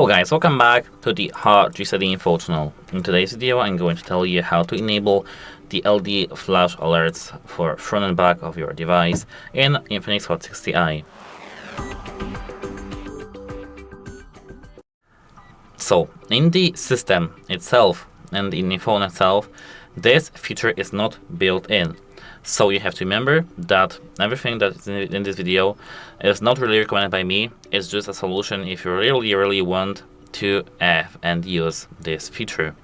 Hello guys, welcome back to the HardReset.Info channel. In today's video I'm going to tell you how to enable the LED flash alerts for front and back of your device in INFINIX Hot 60i. So in the system itself and in the phone itself, this feature is not built in. So you have to remember that everything that is in this video is not really recommended by me. It's just a solution if you really want to have and use this feature.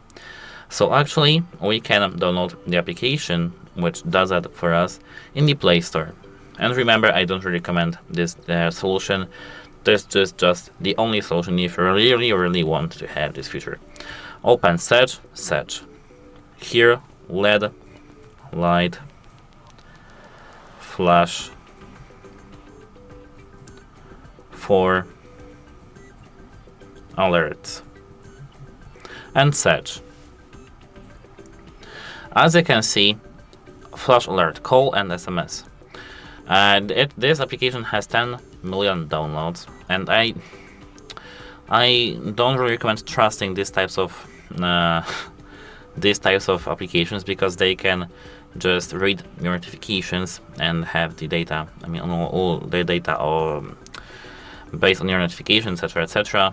So actually we can download the application which does that for us in the Play Store. And remember, I don't really recommend this solution. This is just the only solution if you really want to have this feature. Open search. Here, LED light flash for alerts and search. As you can see, flash alert, call and SMS. And this application has 10 million downloads, and I don't really recommend trusting these types of applications because they can just read your notifications and have the data. I mean, all the data are based on your notifications, etc.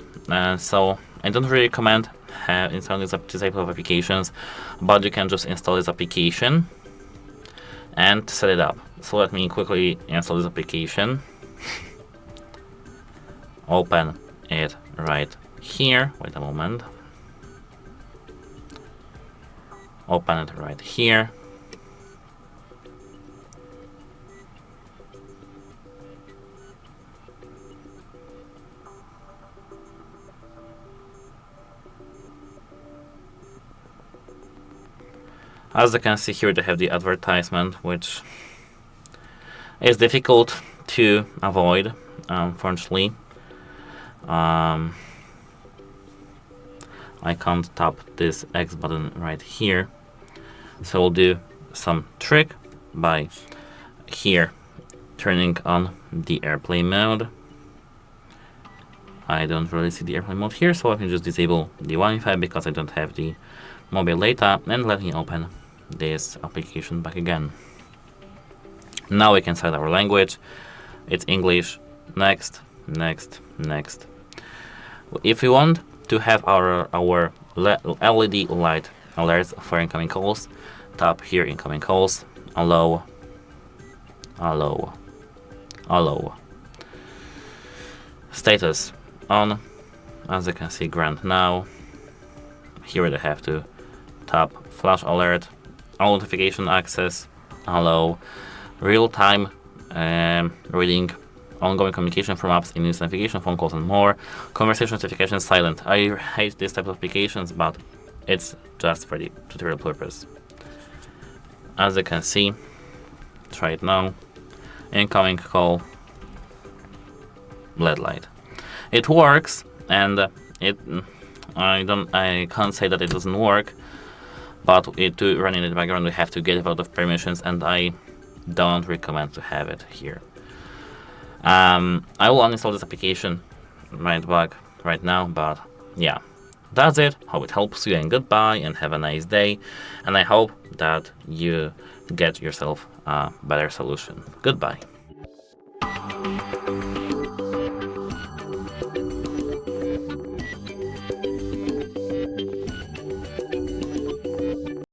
So I don't really recommend installing this type of applications, but you can just install this application and set it up. So let me quickly install this application. Open it right here. Wait a moment. Open it right here. As you can see here, they have the advertisement, which is difficult to avoid, unfortunately. I can't tap this X button right here, so we'll do some trick by here turning on the airplane mode. I don't really see the airplane mode here, so I can just disable the Wi-Fi because I don't have the mobile data, and let me open this application back again. Now we can select our language. It's English. Next. If we want to have our LED light alerts for incoming calls, tap here incoming calls, allow. Status on. As you can see, grant now. Here they have to tap flash alert, all notification access, allow, real-time reading, ongoing communication from apps in use navigation, phone calls and more, conversation notifications silent. I hate this type of applications, but it's just for the tutorial purpose. As you can see, try it now, incoming call, LED light. It works, and I can't say that it doesn't work, but to run in the background we have to get a lot of permissions, and I don't recommend to have it here. I will uninstall this application right now, but yeah, that's it. Hope it helps you, and goodbye, and have a nice day, and I hope that you get yourself a better solution. Goodbye.